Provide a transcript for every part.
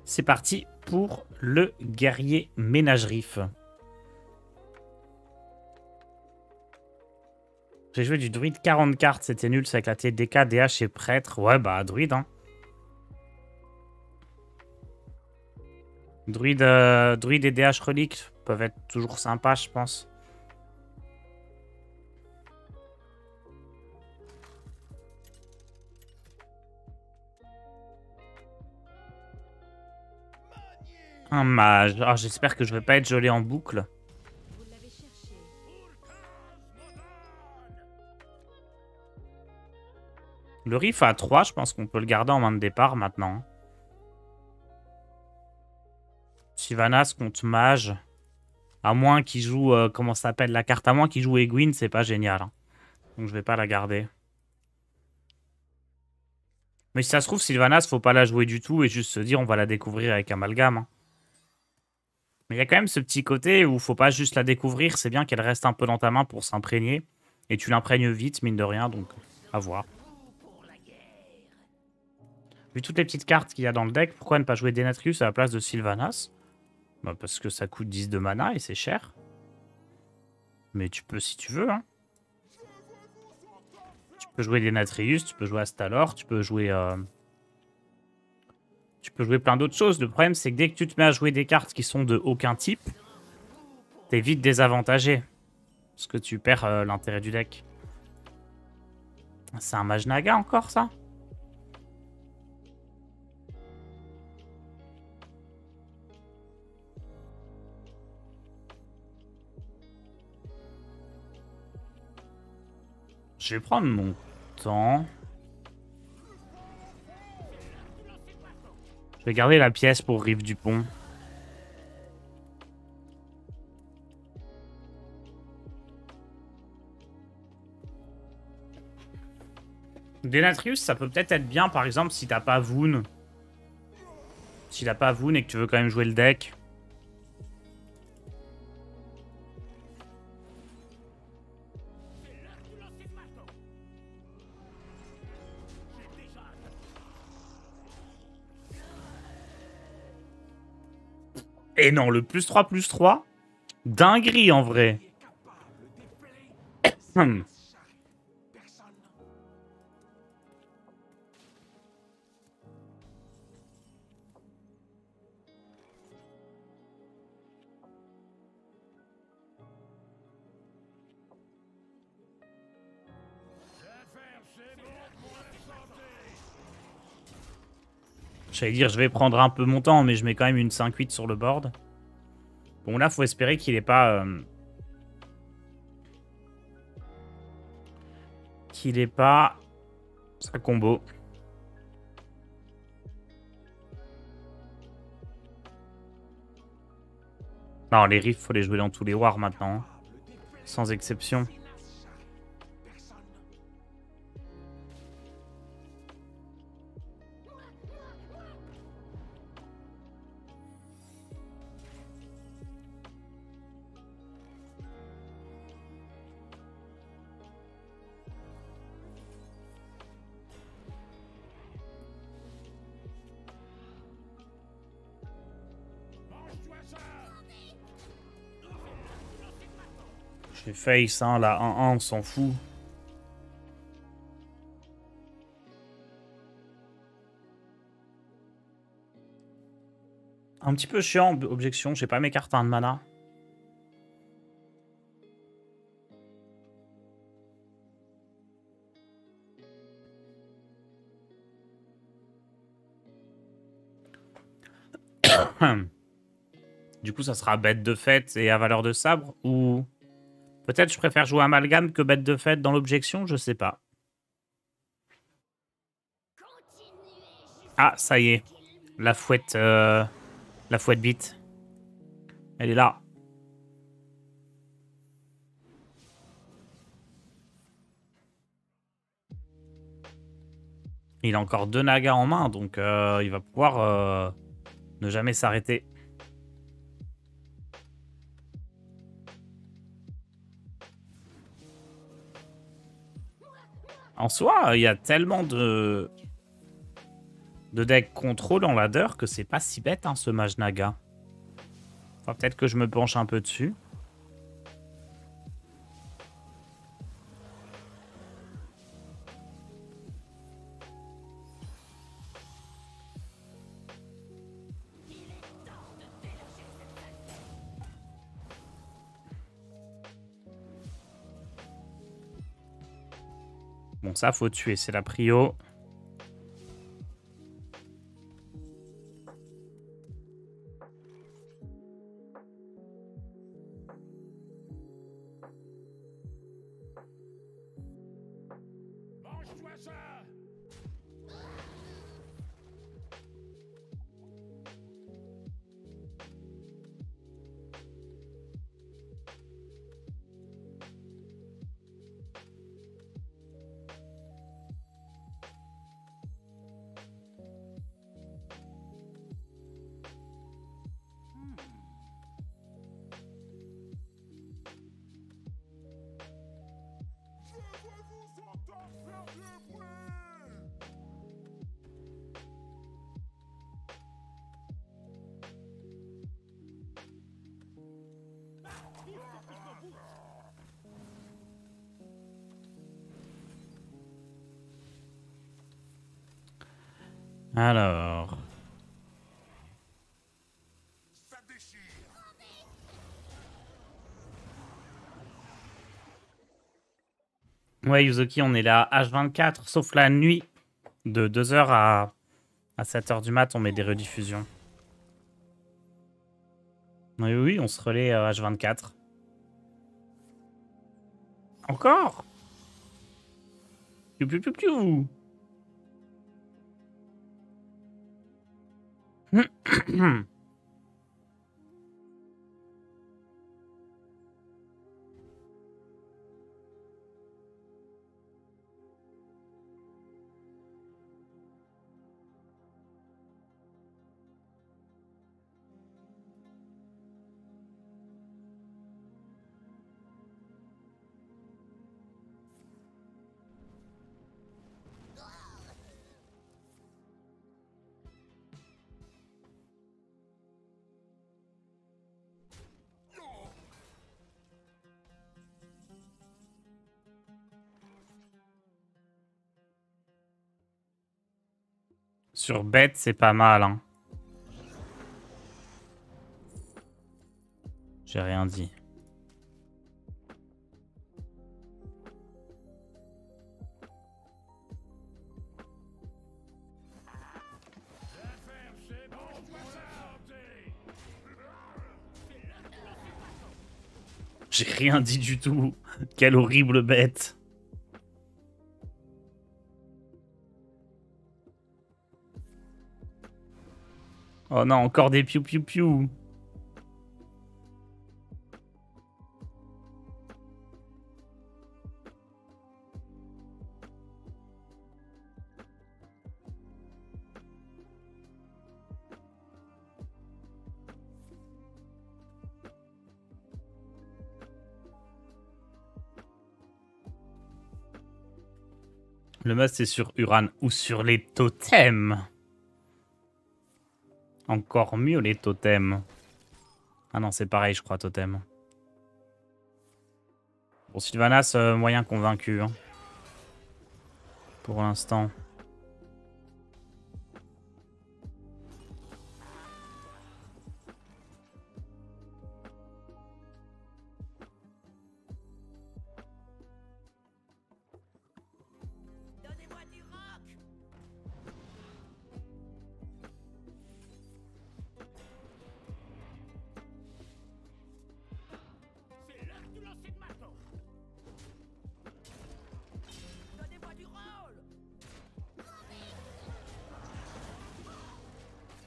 C'est parti pour le guerrier ménagerif. J'ai joué du druide 40 cartes, c'était nul, c'est avec la TDK, DH et prêtre. Ouais, bah, druide, hein. Druide et DH reliques peuvent être toujours sympas, je pense. Un mage. Ah, j'espère que je vais pas être gelé en boucle. Le riff à 3, je pense qu'on peut le garder en main de départ maintenant. Sylvanas contre mage. À moins qu'il joue... comment ça s'appelle la carte? À moins qu'il joue Egwin, c'est pas génial. Hein. Donc je vais pas la garder. Mais si ça se trouve, Sylvanas, faut pas la jouer du tout et juste se dire on va la découvrir avec Amalgame. Hein. Mais il y a quand même ce petit côté où faut pas juste la découvrir, c'est bien qu'elle reste un peu dans ta main pour s'imprégner. Et tu l'imprègnes vite, mine de rien, donc à voir. Vu toutes les petites cartes qu'il y a dans le deck, pourquoi ne pas jouer Denatrius à la place de Sylvanas? Bah parce que ça coûte 10 de mana et c'est cher. Mais tu peux si tu veux. Hein. Tu peux jouer Denatrius, tu peux jouer Astalor, tu peux jouer plein d'autres choses. Le problème, c'est que dès que tu te mets à jouer des cartes qui sont de aucun type, t'es vite désavantagé. Parce que tu perds l'intérêt du deck. C'est un mage naga encore, ça? Je vais prendre mon temps. Je vais garder la pièce pour Rive du Pont. Denatrius, ça peut peut-être être bien, par exemple, si t'as pas Voon. Si t'as pas Voon et que tu veux quand même jouer le deck. Et non, le +3/+3. Dinguerie, en vrai. J'allais dire, je vais prendre un peu mon temps, mais je mets quand même une 5-8 sur le board. Bon, là, faut espérer qu'il ait pas... qu'il ait pas... sa combo. Non, les riffs, faut les jouer dans tous les wars maintenant. Hein. Sans exception. J'ai face, hein, la 1-1, on s'en fout. Un petit peu chiant, objection, j'ai pas mes cartes à 1 de mana. Du coup, ça sera bête de fête et à valeur de sabre. Ou peut-être je préfère jouer amalgame que bête de fête dans l'objection, je sais pas. Ah, ça y est. La fouette bite. Elle est là. Il a encore 2 nagas en main, donc il va pouvoir ne jamais s'arrêter. En soi, il y a tellement de... de deck contrôle en ladder que c'est pas si bête, hein, ce mage naga. Enfin, peut-être que je me penche un peu dessus. Bon, ça, faut tuer, c'est la prio. Alors... Ouais, Yuzuki, on est là H24, sauf la nuit. De 2h à 7h du mat, on met des rediffusions. Oui, oui, on se relaie H24. Encore? Piou, piou, piou, piou. Sur bête, c'est pas mal, hein. J'ai rien dit. J'ai rien dit du tout. Quelle horrible bête. Oh non, encore des piou piou piou. Le must c'est sur Uran ou sur les totems. Encore mieux les totems. Ah non, c'est pareil, je crois, totem. Bon, Sylvanas, moyen convaincu. Hein. Pour l'instant.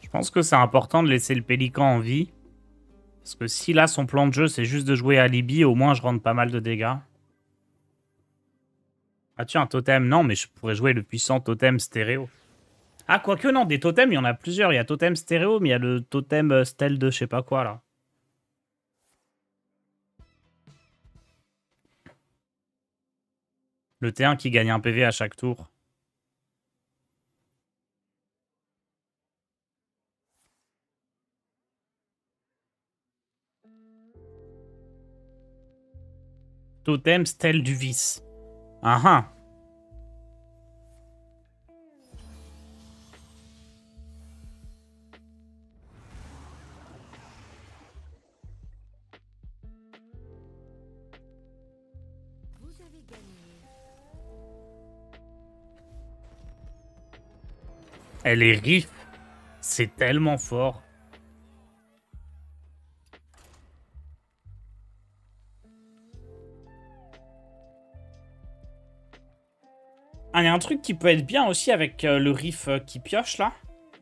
Je pense que c'est important de laisser le pélican en vie. Parce que si là, son plan de jeu, c'est juste de jouer à Libye, au moins je rentre pas mal de dégâts. Ah tiens, un totem. Non, mais je pourrais jouer le puissant totem stéréo. Ah, quoique non, des totems, il y en a plusieurs. Il y a totem stéréo, mais il y a le totem stel de je sais pas quoi, là. Le T1 qui gagne un PV à chaque tour. Totem stèle du vice. Ah ah. Elle est riche. C'est tellement fort. Ah, il y a un truc qui peut être bien aussi avec le riff qui pioche là.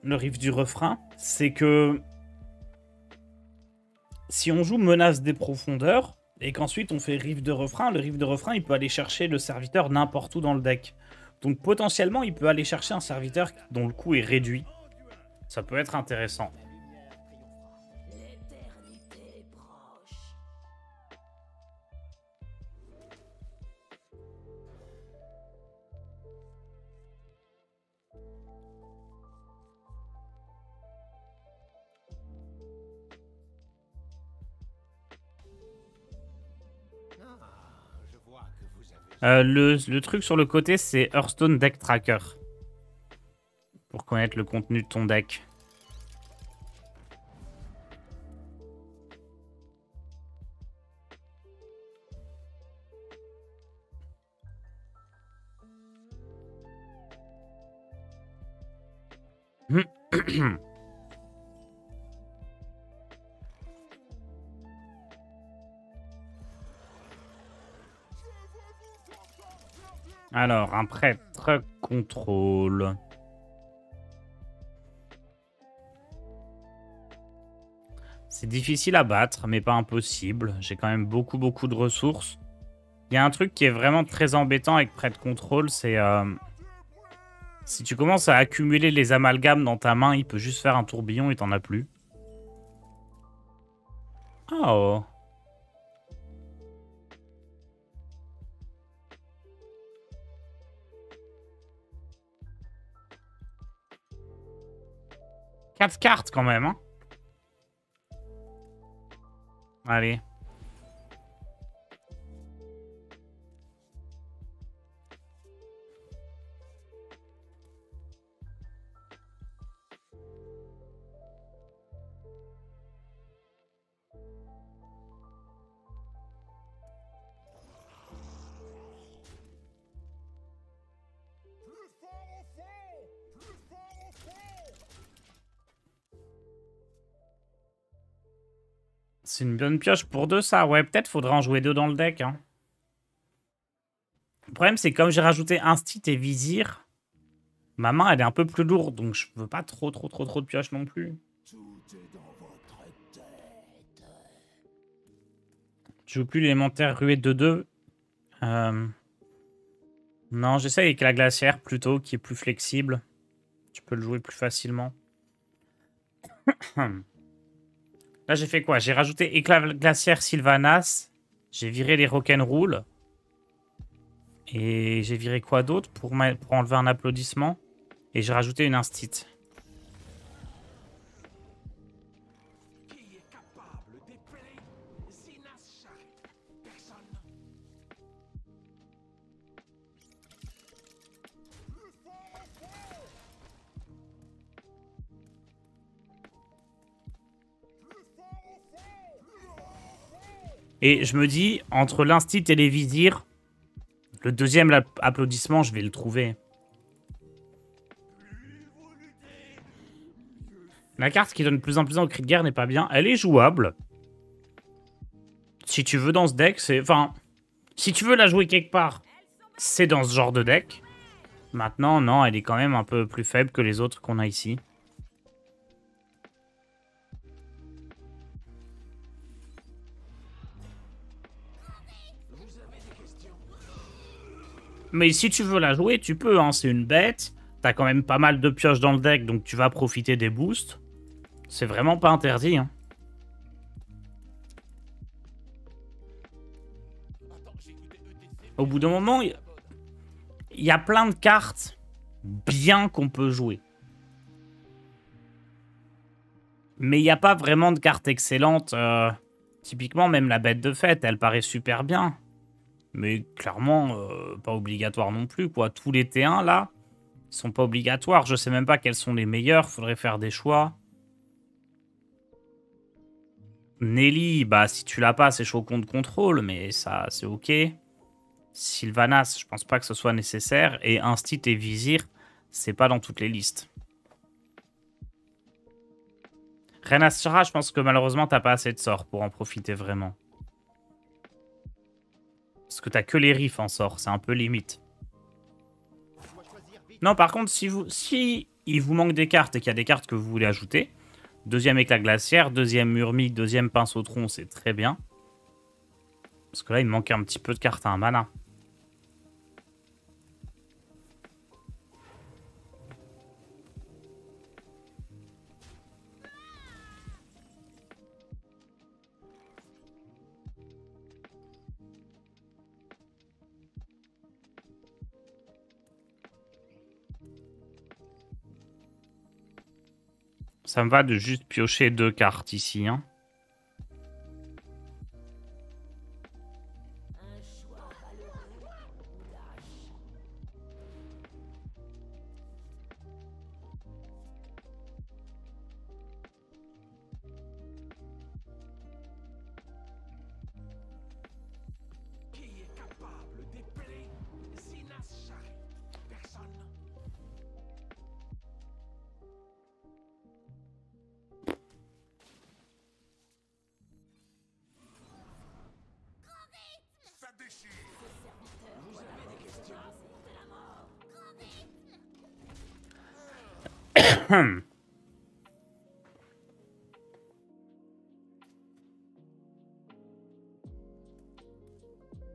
Le riff du refrain. C'est que si on joue Menace des profondeurs et qu'ensuite on fait riff de refrain, le riff de refrain il peut aller chercher le serviteur n'importe où dans le deck. Donc potentiellement il peut aller chercher un serviteur dont le coût est réduit. Ça peut être intéressant. Le truc sur le côté, c'est Hearthstone Deck Tracker. Pour connaître le contenu de ton deck. Alors, un prêtre contrôle. C'est difficile à battre, mais pas impossible. J'ai quand même beaucoup de ressources. Il y a un truc qui est vraiment très embêtant avec prêtre contrôle, c'est... si tu commences à accumuler les amalgames dans ta main, il peut juste faire un tourbillon et t'en as plus. Oh. Quatre cartes quand même, hein. Allez. C'est une bonne pioche pour deux, ça. Ouais, peut-être faudrait en jouer deux dans le deck. Hein. Le problème, c'est comme j'ai rajouté Instit et Vizir, ma main, elle est un peu plus lourde, donc je veux pas trop de pioches non plus. Je joue plus l'élémentaire ruée de 2. Non, j'essaie avec la glacière plutôt, qui est plus flexible. Tu peux le jouer plus facilement. Là, j'ai fait quoi? J'ai rajouté éclat glaciaire Sylvanas. J'ai viré les rock'n'roll. Et j'ai viré quoi d'autre pour enlever un applaudissement? Et j'ai rajouté une instit. Et je me dis, entre l'instit et les vizirs, le deuxième applaudissement, je vais le trouver. La carte qui donne plus en plus au cri de guerre n'est pas bien. Elle est jouable. Si tu veux dans ce deck, c'est... Enfin, si tu veux la jouer quelque part, c'est dans ce genre de deck. Maintenant, non, elle est quand même un peu plus faible que les autres qu'on a ici. Mais si tu veux la jouer, tu peux, hein, c'est une bête. T'as quand même pas mal de pioches dans le deck, donc tu vas profiter des boosts. C'est vraiment pas interdit, hein. Au bout d'un moment, il y a plein de cartes bien qu'on peut jouer. Mais il n'y a pas vraiment de cartes excellentes. Typiquement, même la bête de fête, elle paraît super bien. Mais clairement, pas obligatoire non plus, quoi. Tous les T1, là, ils sont pas obligatoires. Je sais même pas quels sont les meilleurs. Faudrait faire des choix. Nelly, bah, si tu l'as pas, c'est chaud contre contrôle, mais ça, c'est ok. Sylvanas, je pense pas que ce soit nécessaire. Et Instit et Vizir, c'est pas dans toutes les listes. Reine Astira, je pense que malheureusement, t'as pas assez de sorts pour en profiter vraiment. Parce que t'as que les riffs en sort, c'est un peu limite. Non, par contre, si il vous manque des cartes et qu'il y a des cartes que vous voulez ajouter, deuxième éclat glaciaire, deuxième murmille, deuxième pince au tronc, c'est très bien. Parce que là, il me manque un petit peu de cartes à un mana. Ça me va de juste piocher 2 cartes ici, hein.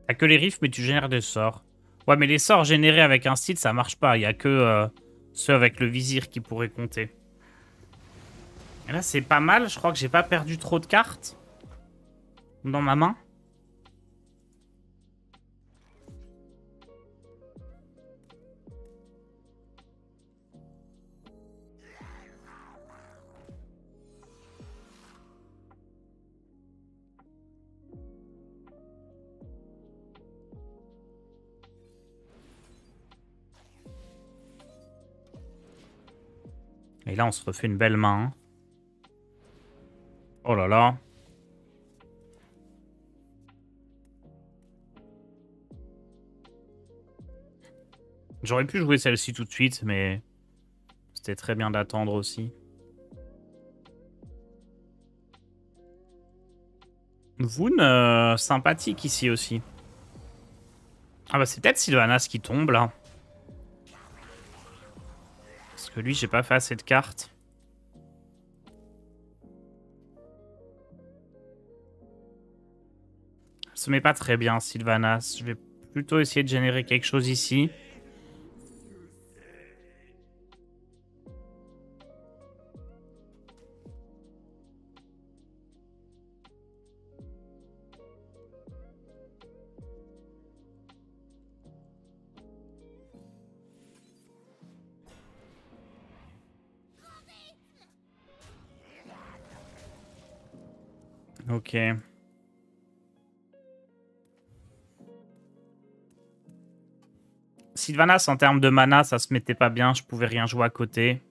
T'as que les riffs, mais tu génères des sorts. Ouais, mais les sorts générés avec un style, ça marche pas. Il y a que ceux avec le vizir qui pourraient compter. Et là, c'est pas mal. Je crois que j'ai pas perdu trop de cartes dans ma main. Et là, on se refait une belle main. Hein. Oh là là. J'aurais pu jouer celle-ci tout de suite, mais c'était très bien d'attendre aussi. Voon, sympathique ici aussi. Ah bah c'est peut-être Sylvanas qui tombe là. Parce que lui, j'ai pas fait assez de cartes. Ça se met pas très bien, Sylvanas. Je vais plutôt essayer de générer quelque chose ici. Ok. Sylvanas, en termes de mana, ça se mettait pas bien. Je pouvais rien jouer à côté.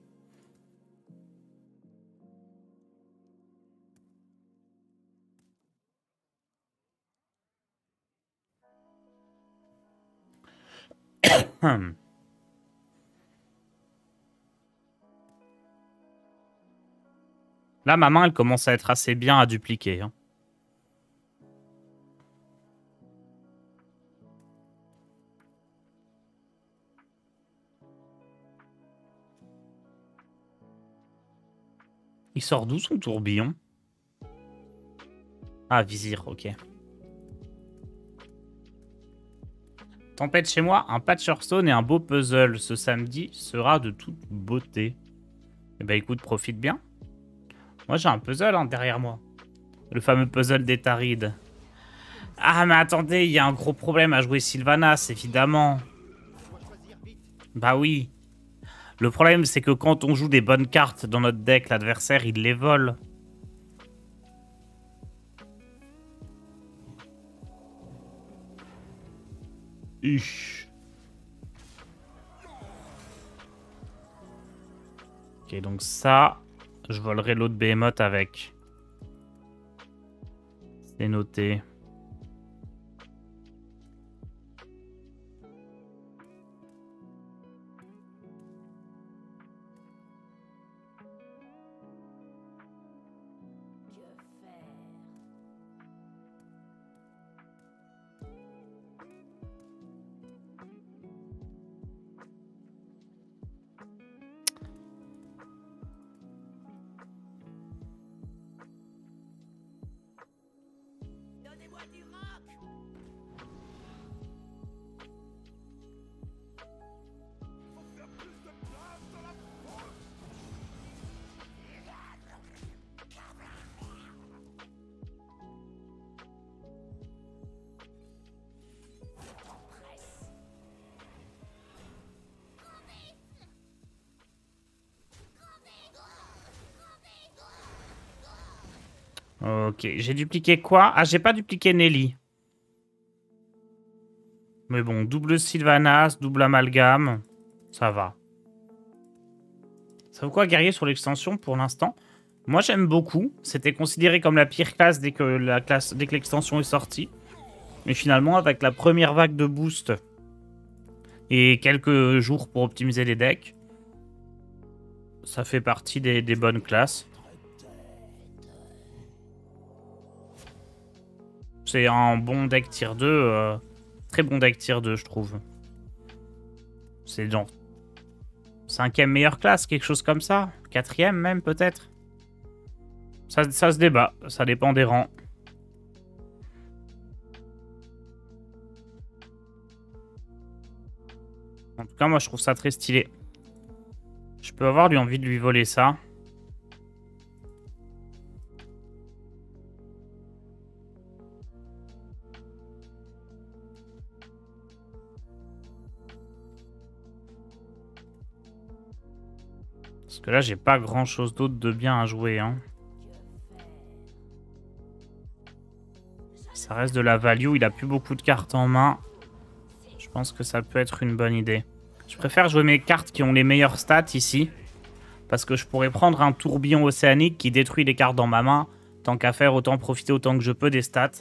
Là, ma main, elle commence à être assez bien à dupliquer. Hein. Il sort d'où son tourbillon? Ah, vizir, ok. Tempête chez moi, un patch Hearthstone et un beau puzzle. Ce samedi sera de toute beauté. Eh ben écoute, profite bien. Moi, j'ai un puzzle hein, derrière moi. Le fameux puzzle des Tarides. Ah, mais attendez, il y a un gros problème à jouer Sylvanas, évidemment. Bah oui. Le problème, c'est que quand on joue des bonnes cartes dans notre deck, l'adversaire, il les vole. Uch. Ok, donc ça, je volerai l'autre Behemoth avec. C'est noté. Ok, j'ai dupliqué quoi? Ah, j'ai pas dupliqué Nelly. Mais bon, double Sylvanas, double amalgame, ça va. Ça vaut quoi guerrier sur l'extension pour l'instant? Moi j'aime beaucoup. C'était considéré comme la pire classe dès que l'extension est sortie. Mais finalement, avec la première vague de boost et quelques jours pour optimiser les decks, ça fait partie des bonnes classes. C'est un bon deck tier 2, très bon deck tier 2, je trouve. C'est genre 5e meilleure classe, quelque chose comme ça. 4e même, peut-être. Ça se débat, ça dépend des rangs. En tout cas, moi, je trouve ça très stylé. Je peux avoir envie de lui voler ça. Parce que là, j'ai pas grand-chose d'autre de bien à jouer. Hein. Ça reste de la value. Il a plus beaucoup de cartes en main. Je pense que ça peut être une bonne idée. Je préfère jouer mes cartes qui ont les meilleures stats ici. Parce que je pourrais prendre un tourbillon océanique qui détruit les cartes dans ma main. Tant qu'à faire, autant profiter autant que je peux des stats.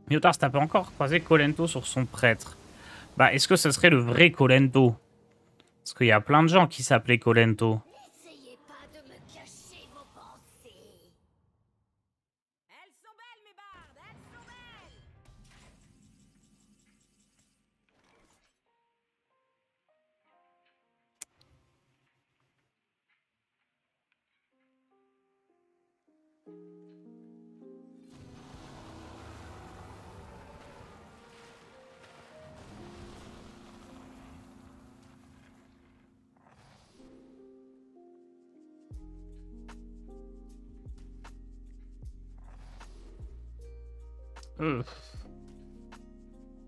Miotar, t'as pas encore croisé Kolento sur son prêtre. Bah, est-ce que ce serait le vrai Kolento? Parce qu'il y a plein de gens qui s'appelaient Kolento. Essayez pas de me cacher vos pensées. Elles sont belles, mes bardes, elles sont belles.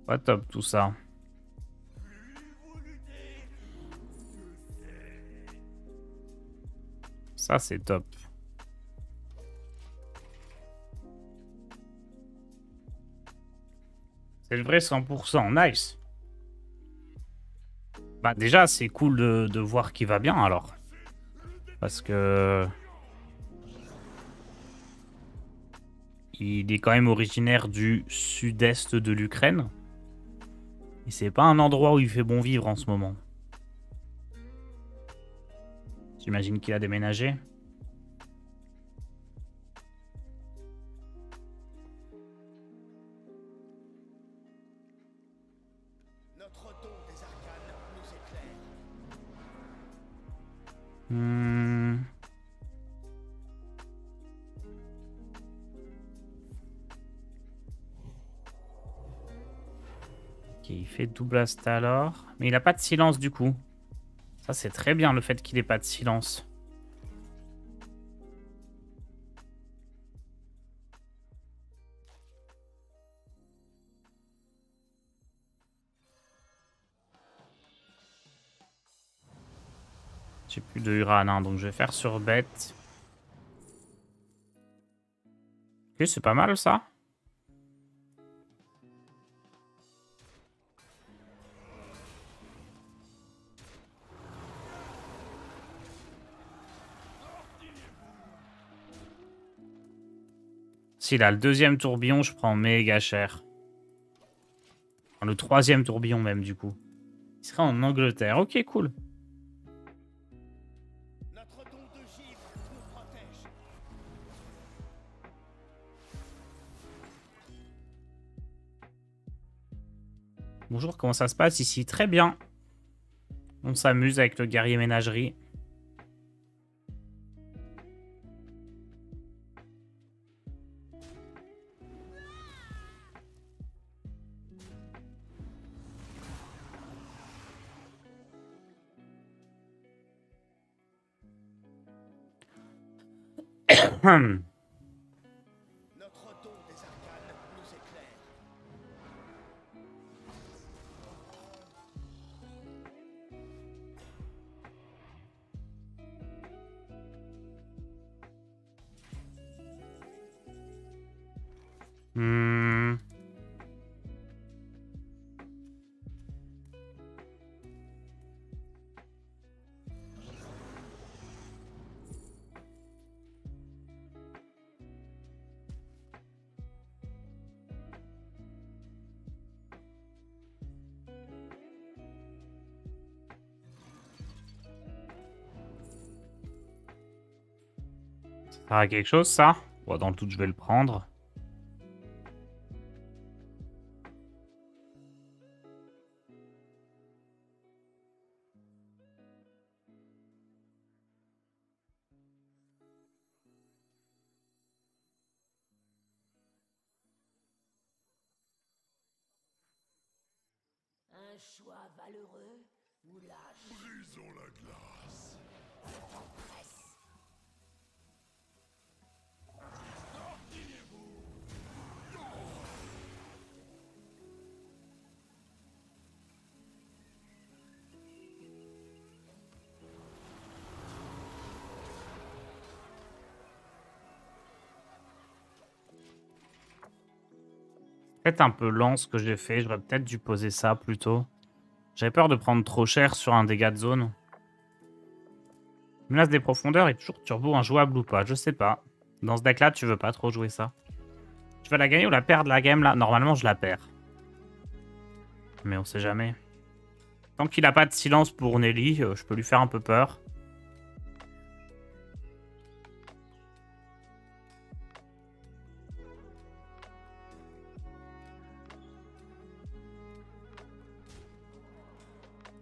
Pas top tout ça. Ça, c'est top. C'est le vrai 100%. Nice. Bah déjà, c'est cool de voir qu'il va bien alors. Parce que... il est quand même originaire du sud-est de l'Ukraine. Et c'est pas un endroit où il fait bon vivre en ce moment. J'imagine qu'il a déménagé. Notre don des arcanes nous éclaire. Ok, il fait double Astalor. Mais il a pas de silence du coup. Ça, c'est très bien le fait qu'il ait pas de silence. J'ai plus de Uran, hein, donc je vais faire sur bête. Ok, c'est pas mal ça. si là, le deuxième tourbillon, je prends méga cher. Enfin, le troisième tourbillon même, du coup. Il serait en Angleterre. Ok, cool. Notre don de givre nous protège. Bonjour, comment ça se passe ici? Très bien. On s'amuse avec le guerrier ménagerie. Notre don des arcanes nous éclaire. Hmm. Ça sert à quelque chose, ça? Bon, dans le doute, je vais le prendre. Un choix valeureux ou lâche. Brisons la glace. Presse. Peut-être un peu lent ce que j'ai fait. J'aurais peut-être dû poser ça plus tôt. J'avais peur de prendre trop cher sur un dégât de zone. Menace des profondeurs est toujours turbo injouable ou pas? Je sais pas. Dans ce deck-là, tu veux pas trop jouer ça. Tu vas la gagner ou la perdre la game là? Normalement, je la perds. Mais on sait jamais. Tant qu'il a pas de silence pour Nelly, je peux lui faire un peu peur.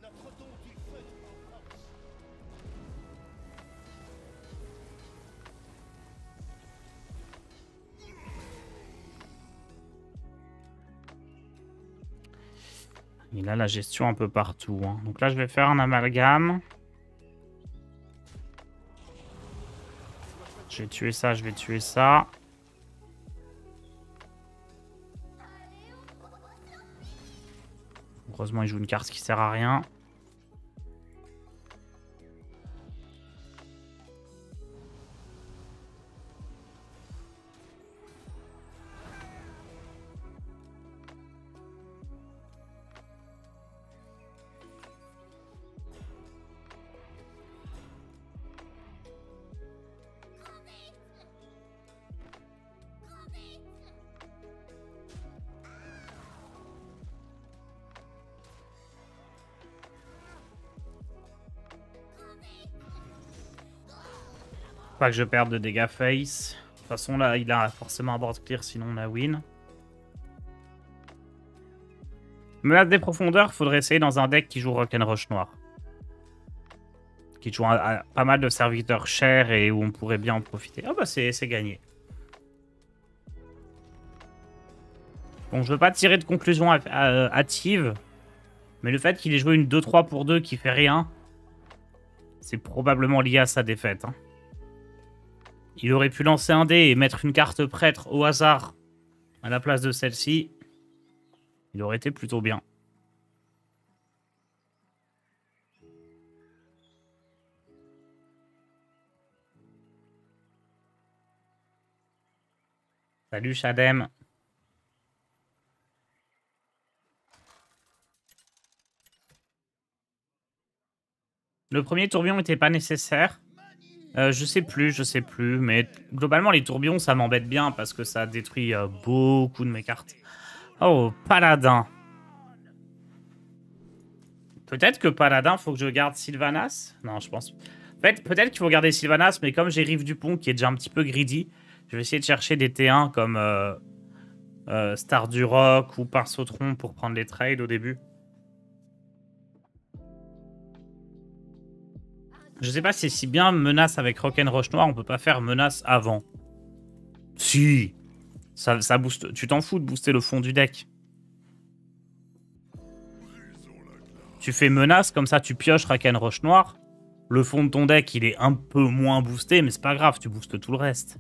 Notre don du feu en force. Il a la gestion un peu partout, hein. Donc là, je vais faire un amalgame. Je vais tuer ça, je vais tuer ça. Heureusement, il joue une carte qui sert à rien. Pas que je perde de dégâts face. De toute façon, là, il a forcément un board clear, sinon on a win. Menace des profondeurs, faudrait essayer dans un deck qui joue Rock'n'Rush noir. Qui joue pas mal de serviteurs chers et où on pourrait bien en profiter. Ah bah c'est gagné. Bon, je veux pas tirer de conclusion hâtive. Mais le fait qu'il ait joué une 2-3 pour 2 qui fait rien, c'est probablement lié à sa défaite, hein. Il aurait pu lancer un dé et mettre une carte prêtre au hasard à la place de celle-ci. Il aurait été plutôt bien. Salut Shadem. Le premier tourbillon n'était pas nécessaire. Je sais plus, je sais plus. Mais globalement, les tourbillons, ça m'embête bien parce que ça détruit beaucoup de mes cartes. Oh, paladin. Peut-être que paladin, faut que je garde Sylvanas. Non, je pense. En fait, peut-être qu'il faut garder Sylvanas, mais comme j'ai Rive du Pont qui est déjà un petit peu greedy, je vais essayer de chercher des T1 comme Star du Rock ou Pinceautron pour prendre les trades au début. Je sais pas si c'est si bien menace avec Rock'n'Roche Noir, on peut pas faire menace avant. Si, ça booste. Tu t'en fous de booster le fond du deck. Tu fais menace, comme ça tu pioches Rock'n'Roche Noir. Le fond de ton deck, il est un peu moins boosté, mais c'est pas grave, tu boostes tout le reste.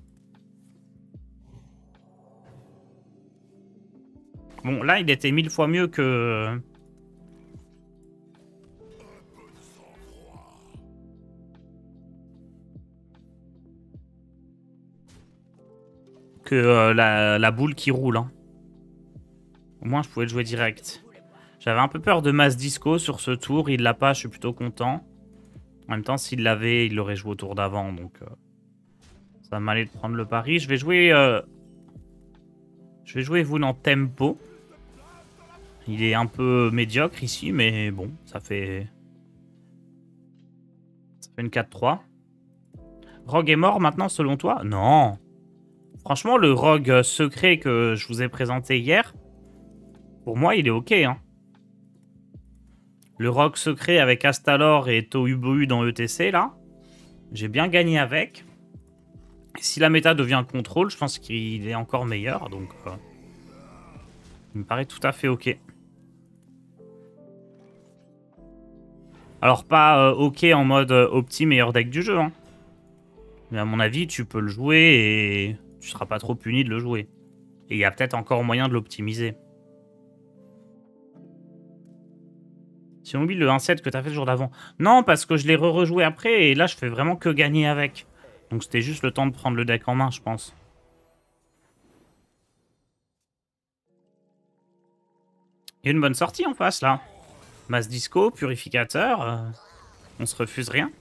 Bon, là, il était 1000 fois mieux que... la boule qui roule. Hein. Au moins, je pouvais le jouer direct. J'avais un peu peur de Mass Disco sur ce tour. Il l'a pas, je suis plutôt content. En même temps, s'il l'avait, il l'aurait joué au tour d'avant. Donc, ça m'allait de prendre le pari. Je vais jouer Voon en tempo. Il est un peu médiocre ici, mais bon, ça fait une 4-3. Rogue est mort maintenant, selon toi? Non. Franchement, le Rogue secret que je vous ai présenté hier, pour moi, il est ok. Hein. Le Rogue secret avec Astalor et Tohubohu dans ETC, là, j'ai bien gagné avec. Si la méta devient contrôle, je pense qu'il est encore meilleur, donc il me paraît tout à fait ok. Alors pas ok en mode opti meilleur deck du jeu, hein. Mais à mon avis, tu peux le jouer et tu seras pas trop puni de le jouer. Et il y a peut-être encore moyen de l'optimiser. Si on oublie le 1-7 que tu as fait le jour d'avant. Non, parce que je l'ai rejoué après et là, je fais vraiment que gagner avec. Donc c'était juste le temps de prendre le deck en main, je pense. Il y a une bonne sortie en face, là. Mass Disco, Purificateur. On se refuse rien.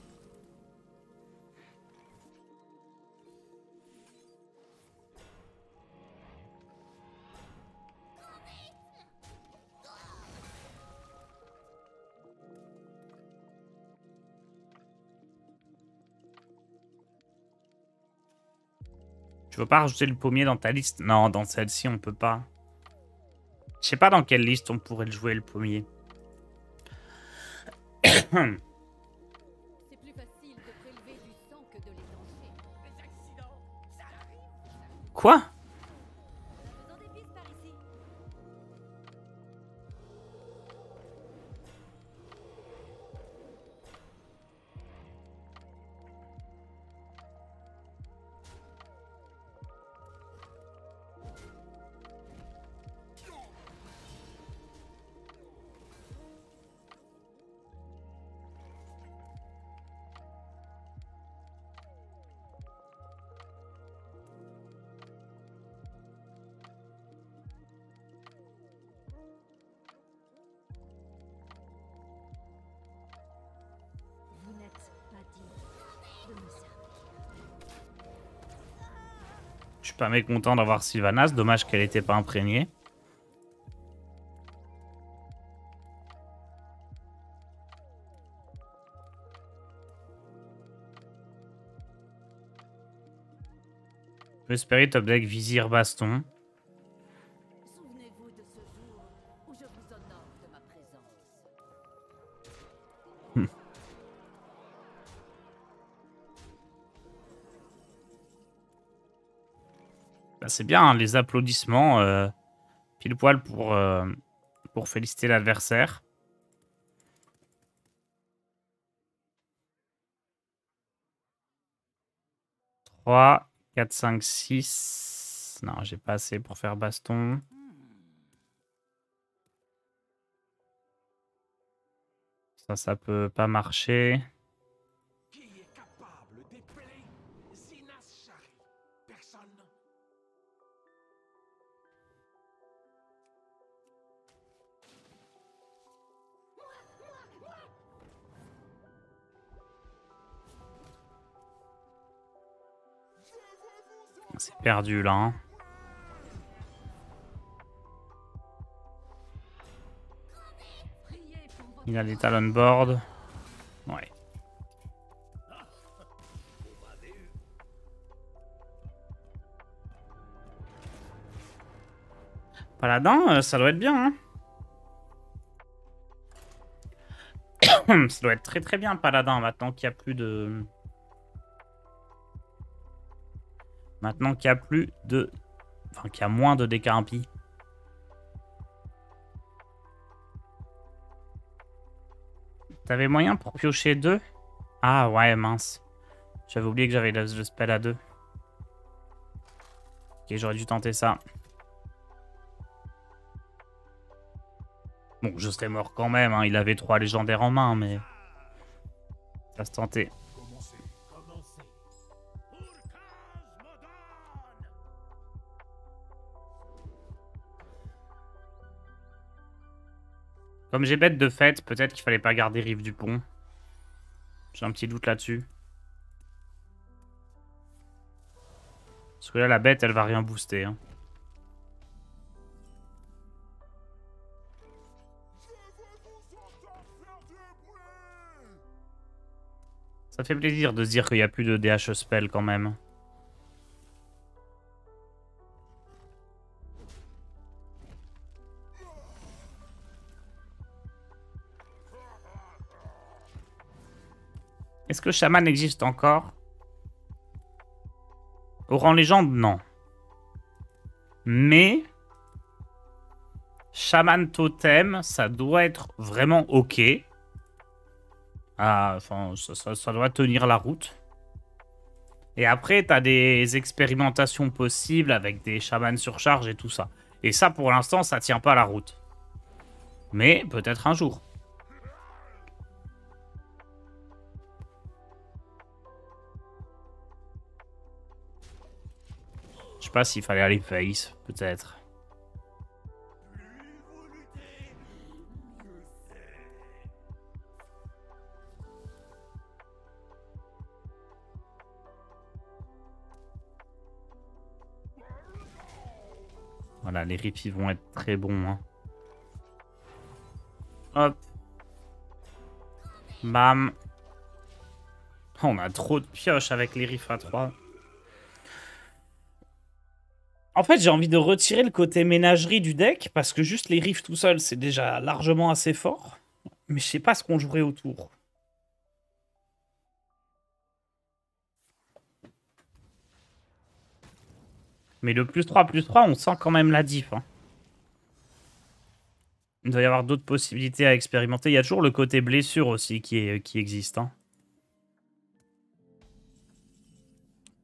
Tu veux pas rajouter le pommier dans ta liste? Non, dans celle-ci, on peut pas. Je sais pas dans quelle liste on pourrait le jouer, le pommier. C'est plus facile de prélever du sang que de l'étancher. Les accidents, ça arrive. Quoi? Faisons des pistes par ici. Vous n'êtes pas digne de me servir. Je suis pas mécontent d'avoir Sylvanas. Dommage qu'elle n'était pas imprégnée. Je peux espérer top deck Vizir Baston. Souvenez-vous de ce jour où je vous honore de ma présence. Bah, c'est bien, hein, les applaudissements. Pile poil pour féliciter l'adversaire. « 3, 4, 5, 6... » Non, j'ai pas assez pour faire baston. Ça peut pas marcher. Qui est capable d'épeler Zinas Shari? Personne. C'est perdu là. Hein. Il a les talon board. Ouais. Paladin, ça doit être bien. Hein. Ça doit être très très bien, Paladin, maintenant qu'il n'y a plus de... Maintenant qu'il n'y a plus de... Enfin, qu'il y a moins de dégâts impies. T'avais moyen pour piocher 2? Ah ouais, mince. J'avais oublié que j'avais le spell à 2. Ok, j'aurais dû tenter ça. Bon, je serais mort quand même, hein. Il avait 3 légendaires en main, mais... Ça se tentait. Commencez. Comme j'ai bête de fait, peut-être qu'il fallait pas garder Rive du Pont. J'ai un petit doute là-dessus. Parce que là, la bête, elle va rien booster. Hein. Ça fait plaisir de se dire qu'il n'y a plus de DH spell quand même. Est-ce que Shaman existe encore? Au rang légende, non. Mais... Shaman Totem, ça doit être vraiment ok. Ah, enfin, ça doit tenir la route. Et après, t'as des expérimentations possibles avec des chamans surcharge et tout ça. Et ça, pour l'instant, ça tient pas la route. Mais peut-être un jour. Je sais pas s'il fallait aller face, peut-être. Voilà, les rips ils vont être très bons. Hein. Hop. Bam. Oh, on a trop de pioches avec les riffs à 3. En fait, j'ai envie de retirer le côté ménagerie du deck, parce que juste les riffs tout seul, c'est déjà largement assez fort. Mais je sais pas ce qu'on jouerait autour. Mais le +3/+3, on sent quand même la diff. Hein. Il doit y avoir d'autres possibilités à expérimenter. Il y a toujours le côté blessure aussi qui existe. Hein.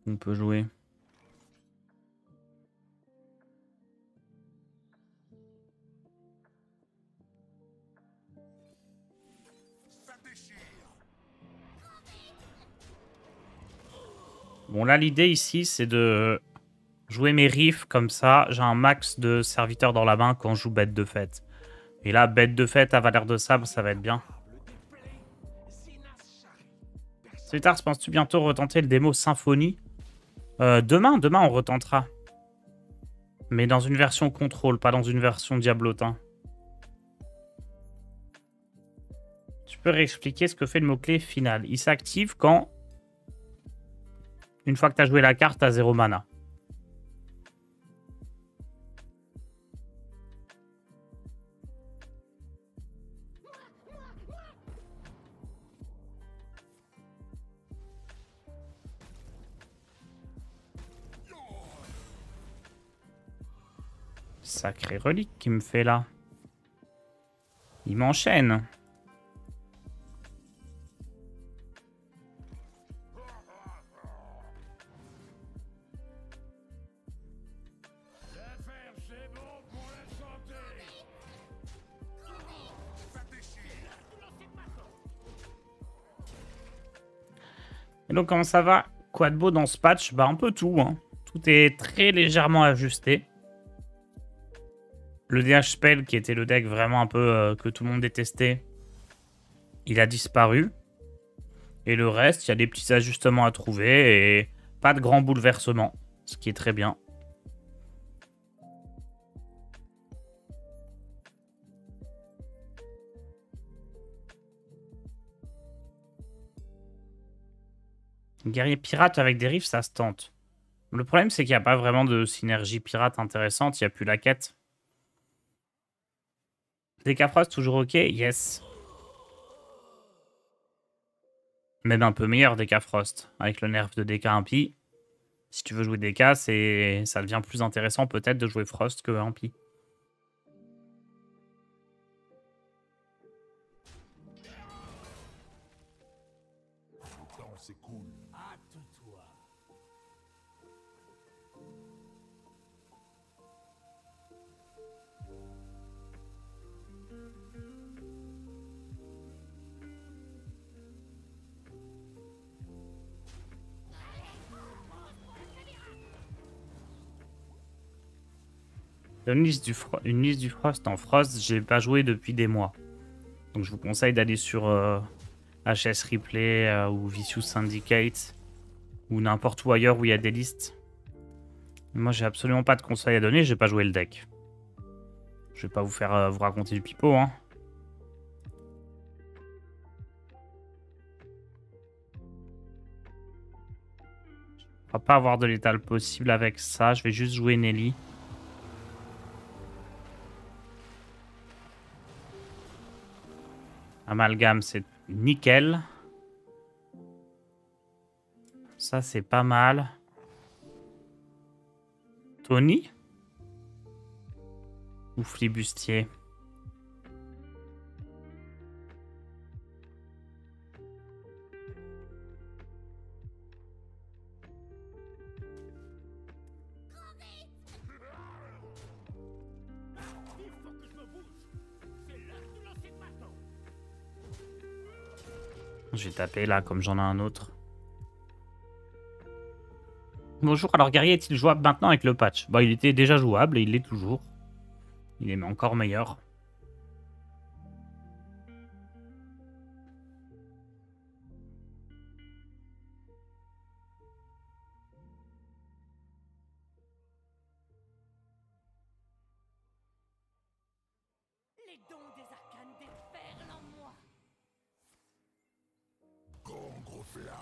On peut jouer. Bon, là, l'idée ici, c'est de jouer mes riffs comme ça. J'ai un max de serviteurs dans la main quand je joue bête de fête. Et là, bête de fête à valeur de sabre, ça va être bien. Tard, penses-tu bientôt retenter le démo Symphonie? Demain, on retentera. Mais dans une version contrôle, pas dans une version diablotin. Tu peux réexpliquer ce que fait le mot-clé final. Il s'active quand... Une fois que tu as joué la carte, tu as 0 mana. Sacré relique qu'il me fait là. Il m'enchaîne. Et donc comment ça va? Quoi de beau dans ce patch? Bah un peu tout. Hein. Tout est très légèrement ajusté. Le DH Spell, qui était le deck vraiment un peu que tout le monde détestait, il a disparu. Et le reste, il y a des petits ajustements à trouver et pas de grands bouleversements. Ce qui est très bien. Guerrier pirate avec des riffs, ça se tente. Le problème, c'est qu'il n'y a pas vraiment de synergie pirate intéressante. Il n'y a plus la quête. Decafrost, toujours ok? Yes. Même un peu meilleur Decafrost. Avec le nerf de DK Impi. Si tu veux jouer DK, ça devient plus intéressant peut-être de jouer Frost que Impi. Le temps s'écoule. Hâte-toi. Une liste du Frost en Frost, j'ai pas joué depuis des mois. Donc je vous conseille d'aller sur HS Replay ou Vicious Syndicate ou n'importe où ailleurs où il y a des listes. Moi j'ai absolument pas de conseils à donner, j'ai pas joué le deck. Je vais pas vous faire vous raconter du pipeau, hein. Je va pas avoir de létal possible avec ça, je vais juste jouer Nelly. Amalgame, c'est nickel. Ça, c'est pas mal. Tony ou Flibustier? Je vais taper là comme j'en ai un autre. Bonjour, alors Guerrier est-il jouable maintenant avec le patch? Bah, il était déjà jouable et il l'est toujours. Il est encore meilleur. Les dons des arcanes déferlent en moi. Gangre flamme.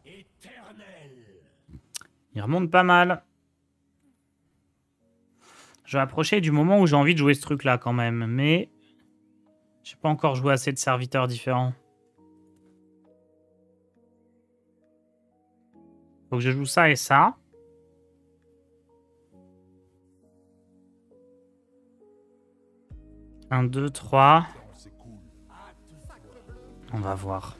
Éternel. Il remonte pas mal. Je vais approcher du moment où j'ai envie de jouer ce truc-là quand même, mais j'ai pas encore joué assez de serviteurs différents. Faut que je joue ça et ça. Un, deux, trois. Le temps s'écoule. On va voir.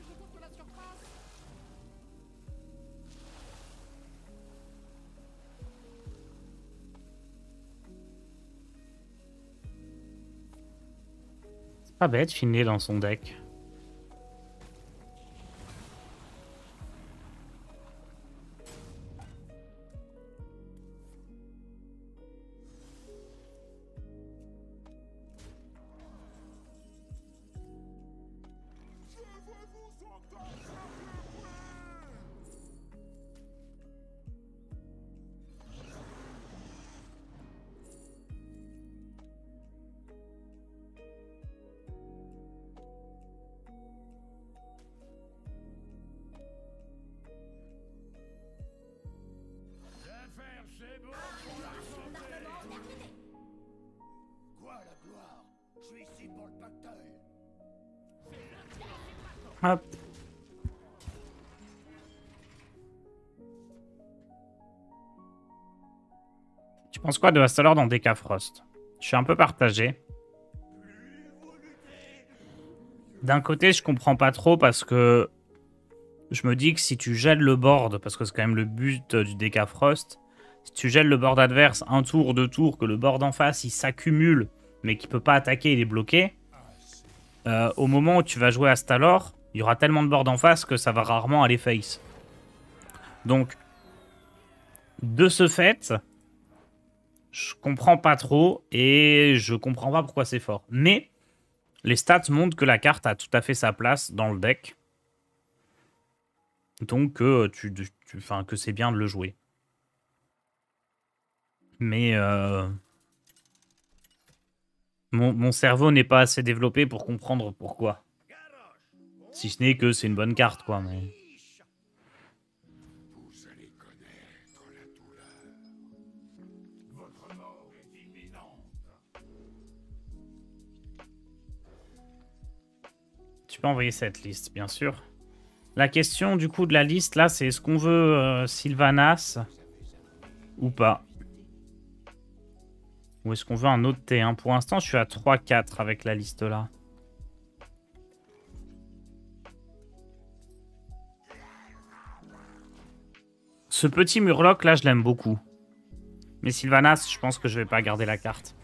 C'est pas bête, Finlay dans son deck. Quoi la gloire? Je suis ici pour le pactole. Hop. Tu penses quoi de Astalor dans DK Frost? Je suis un peu partagé. D'un côté, je comprends pas trop parce que je me dis que si tu gèles le board, parce que c'est quand même le but du DK Frost, si tu gèles le board adverse un tour, deux tours, que le board en face il s'accumule mais qu'il peut pas attaquer, il est bloqué, au moment où tu vas jouer Astalor, il y aura tellement de board en face que ça va rarement aller face. Donc, de ce fait, je comprends pas trop et je comprends pas pourquoi c'est fort. Mais les stats montrent que la carte a tout à fait sa place dans le deck. Donc, que c'est bien de le jouer. Mais mon cerveau n'est pas assez développé pour comprendre pourquoi. Si ce n'est que c'est une bonne carte, quoi. Mais... Vous allez connaître la douleur. Votre mort est imminente. Tu peux envoyer cette liste, bien sûr. La question, du coup, de la liste, là, c'est est-ce qu'on veut Sylvanas ou pas? Ou est-ce qu'on veut un autre T1? Pour l'instant, je suis à 3-4 avec la liste, là. Ce petit Murloc, là, je l'aime beaucoup. Mais Sylvanas, je pense que je vais pas garder la carte.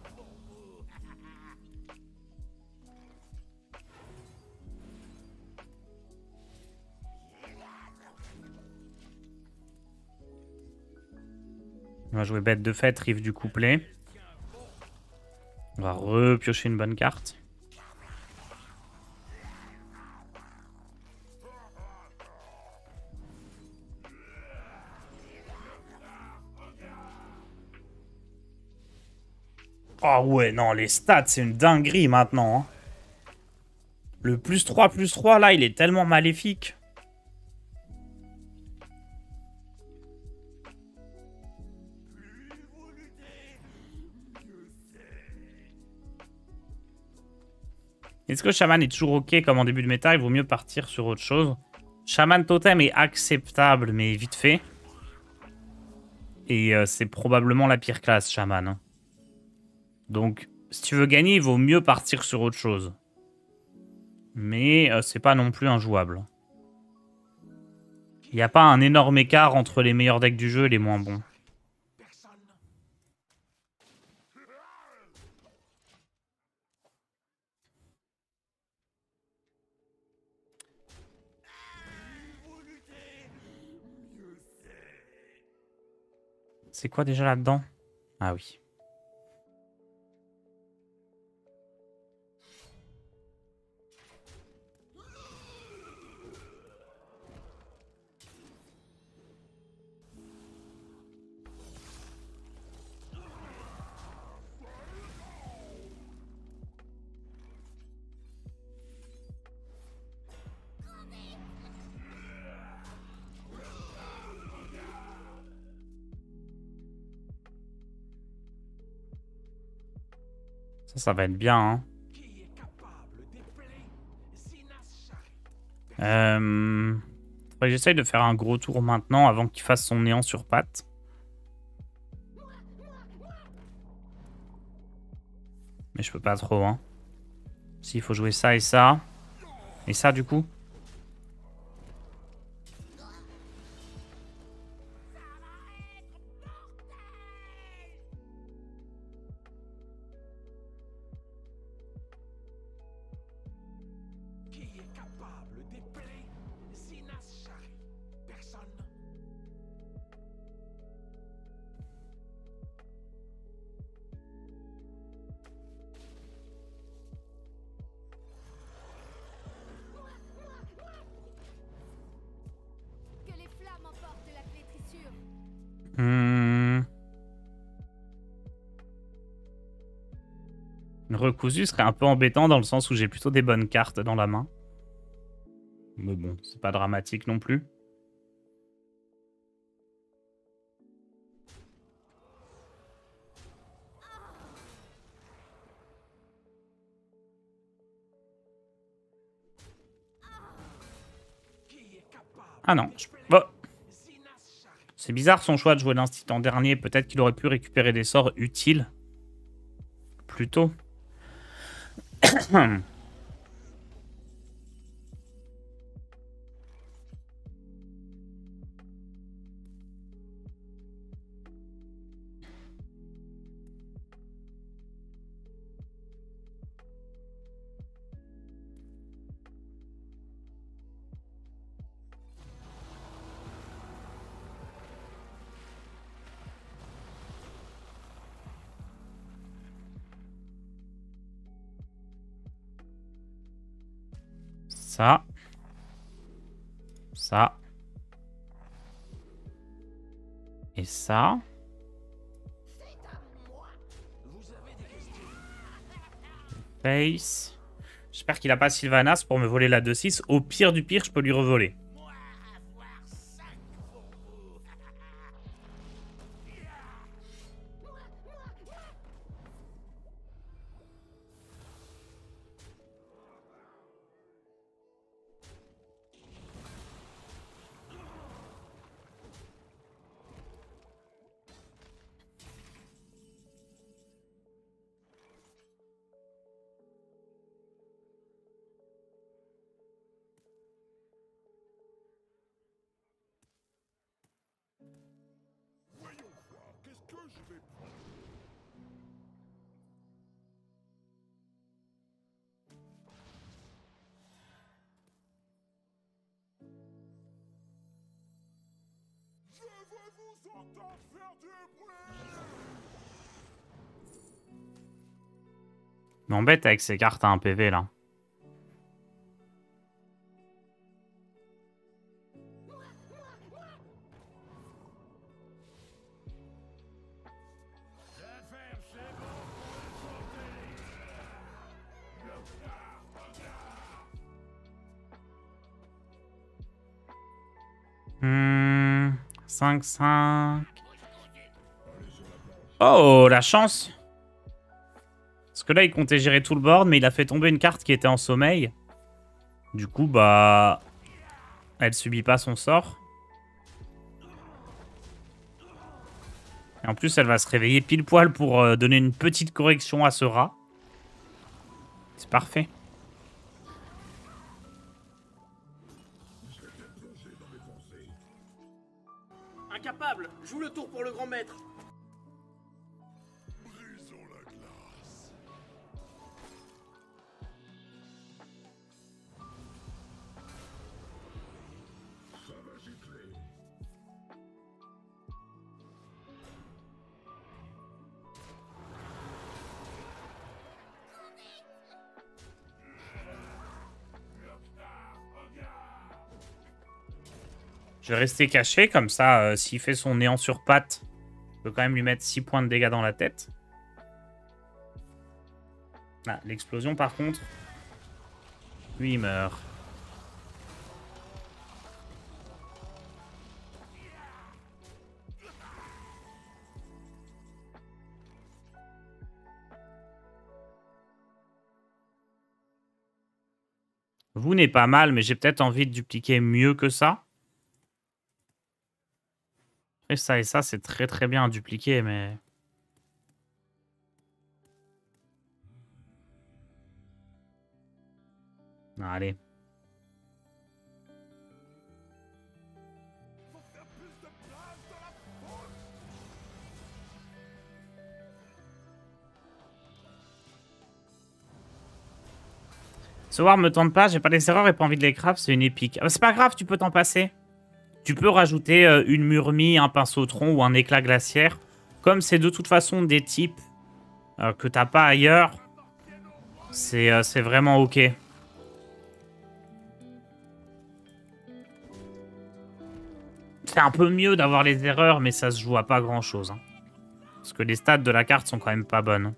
On va jouer bête de fête, rive du couplet. On va repiocher une bonne carte. Oh ouais, non, les stats, c'est une dinguerie maintenant. Hein. Le +3/+3, là, il est tellement maléfique. Est-ce que Shaman est toujours ok comme en début de méta? Il vaut mieux partir sur autre chose. Shaman Totem est acceptable, mais vite fait. Et c'est probablement la pire classe, Shaman. Hein. Donc, si tu veux gagner, il vaut mieux partir sur autre chose. Mais c'est pas non plus injouable. Il n'y a pas un énorme écart entre les meilleurs decks du jeu et les moins bons. C'est quoi déjà là-dedans? Ah oui. Ça va être bien, hein. Faudrait que j'essaye de faire un gros tour maintenant avant qu'il fasse son néant sur pattes. Mais je peux pas trop, hein. S'il faut jouer ça et ça. Et ça, du coup. Que les flammes emportent la flétrissure. Recousu serait un peu embêtant dans le sens où j'ai plutôt des bonnes cartes dans la main. Mais bon, c'est pas dramatique non plus. Ah non. Bon. C'est bizarre son choix de jouer l'instinct en dernier. Peut-être qu'il aurait pu récupérer des sorts utiles. Plus tôt. Ça. Ça. Et ça. Face. J'espère qu'il a pas Sylvanas pour me voler la 2-6. Au pire du pire, je peux lui revoler. Moi, avoir 5 pour vous. Voyons voir, qu'est-ce que je vais prendre? Je veux vous entendre faire du bruit! M'embête avec ces cartes à 1 PV là. Hmm, 5-5. Oh, la chance! Parce que là, il comptait gérer tout le board, mais il a fait tomber une carte qui était en sommeil. Du coup, bah... elle subit pas son sort. Et en plus, elle va se réveiller pile poil pour donner une petite correction à ce rat. C'est parfait. Incapable! Joue le tour pour le grand maître! Brisons la glace. Ça va gicler. Je vais rester caché, comme ça, s'il fait son néant sur patte, je peux quand même lui mettre 6 points de dégâts dans la tête. Ah, l'explosion par contre. Lui, il meurt. Vous n'est pas mal, mais j'ai peut-être envie de dupliquer mieux que ça. Et ça, c'est très très bien à dupliquer, mais... Non, allez. Faut faire plus de place dans la fosse. Ce war me tente pas, j'ai pas les erreurs et pas envie de les grave, c'est une épique. Ah, c'est pas grave, tu peux t'en passer. Tu peux rajouter une murmie, un pinceau au tronc ou un éclat glaciaire. Comme c'est de toute façon des types que t'as pas ailleurs, c'est vraiment ok. C'est un peu mieux d'avoir les erreurs, mais ça se joue à pas grand chose. Hein. Parce que les stats de la carte sont quand même pas bonnes. Hein.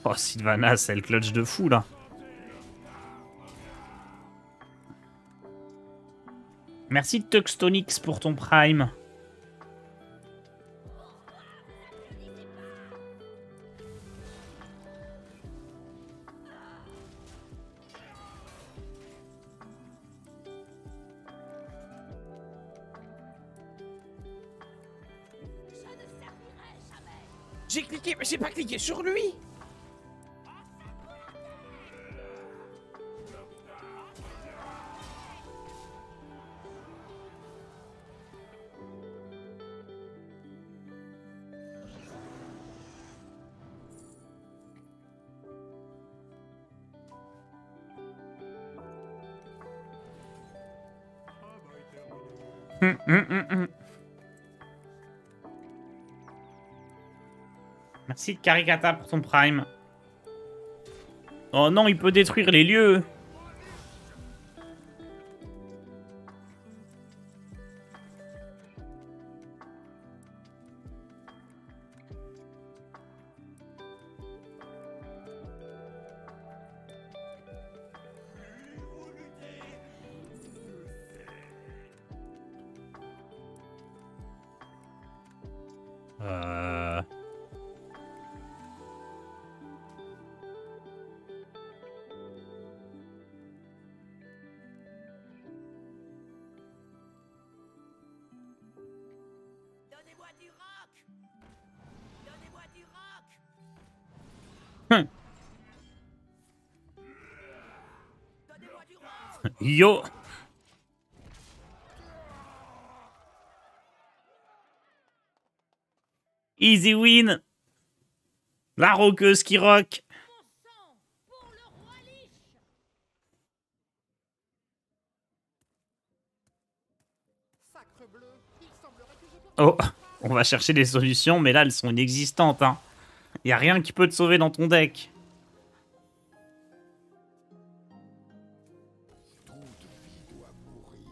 Oh, Sylvanas, c'est le clutch de fou, là. Merci Tuxtonix pour ton prime. J'ai cliqué, mais j'ai pas cliqué sur lui! Merci Karikata pour ton prime. Oh non, il peut détruire les lieux. Euh... Donnez-moi du rock. Donnez-moi du rock. Hum. Donnez-moi du rock. Yo! Easy win! La roqueuse qui rock! Mon sang pour le roi Lich. Oh! On va chercher des solutions, mais là, elles sont inexistantes, hein. Y a rien qui peut te sauver dans ton deck. Toute vie doit mourir.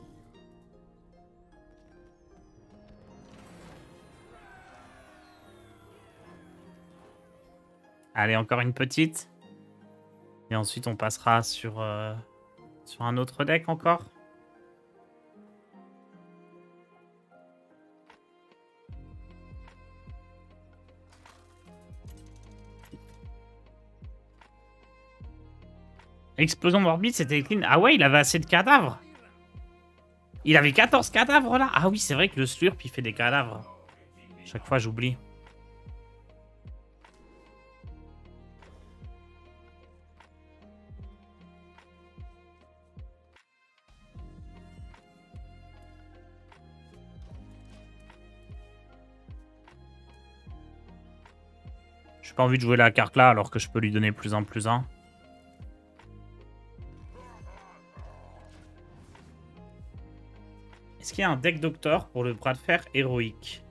Allez, encore une petite. Et ensuite, on passera sur un autre deck encore. Explosion morbide, c'était clean. Ah ouais, il avait assez de cadavres. Il avait 14 cadavres là. Ah oui, c'est vrai que le slurp, il fait des cadavres. Chaque fois, j'oublie. J'ai pas envie de jouer la carte là alors que je peux lui donner plus un plus un. Est-ce qu'il y a un deck doctor pour le bras de fer héroïque?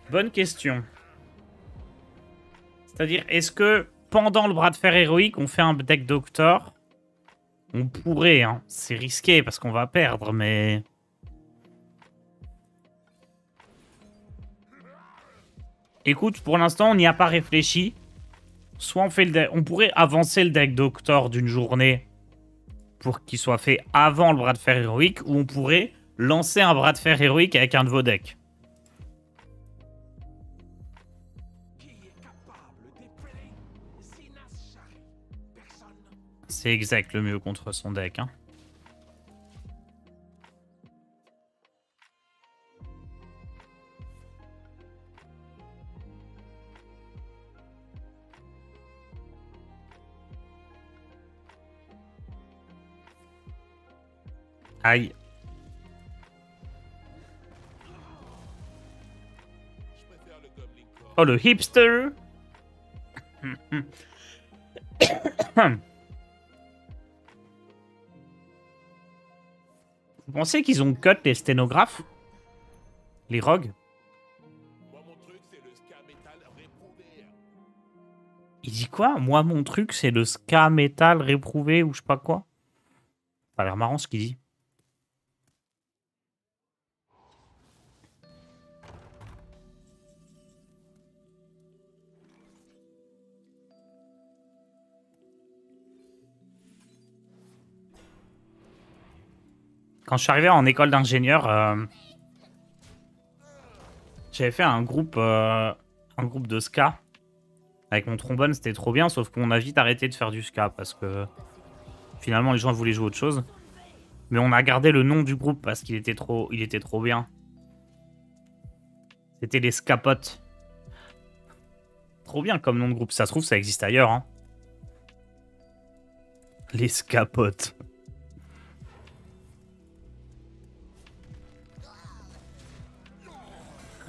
Bonne question. C'est-à-dire, est-ce que pendant le bras de fer héroïque, on fait un deck doctor? On pourrait, hein. C'est risqué parce qu'on va perdre, mais... Écoute, pour l'instant, on n'y a pas réfléchi. Soit on fait le deck... On pourrait avancer le deck doctor d'une journée pour qu'il soit fait avant le bras de fer héroïque, ou on pourrait lancer un bras de fer héroïque avec un de vos decks. C'est exact le mieux contre son deck, hein. Aïe. Oh, le hipster. Vous pensez qu'ils ont cut les sténographes? Les rogues? Moi, mon truc, c'est le ska metal réprouvé. Il dit quoi? Moi, mon truc, c'est le ska metal réprouvé ou je sais pas quoi. Ça a l'air marrant ce qu'il dit. Quand je suis arrivé en école d'ingénieur, j'avais fait un groupe de ska. Avec mon trombone, c'était trop bien, sauf qu'on a vite arrêté de faire du ska parce que finalement les gens voulaient jouer autre chose. Mais on a gardé le nom du groupe parce qu'il était trop bien. C'était les Skapotes. Trop bien comme nom de groupe. Ça se trouve, ça existe ailleurs, hein. Les Skapotes.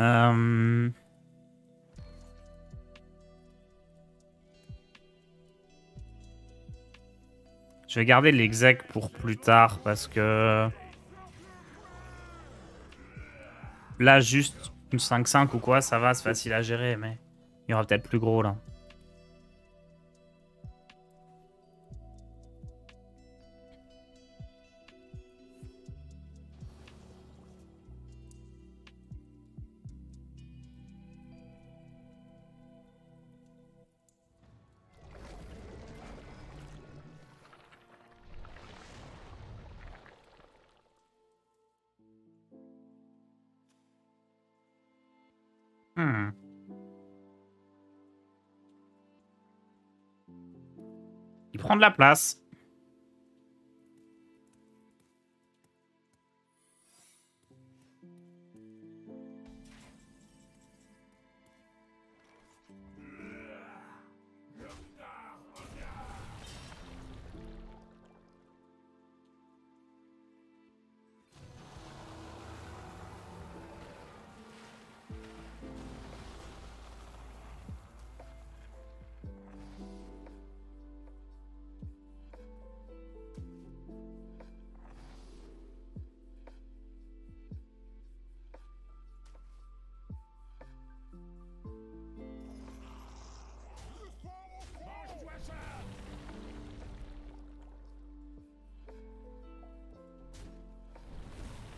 Je vais garder l'exec pour plus tard parce que... Là, juste une 5-5 ou quoi, ça va, c'est facile à gérer, mais il y aura peut-être plus gros là. Hmm. Il prend de la place.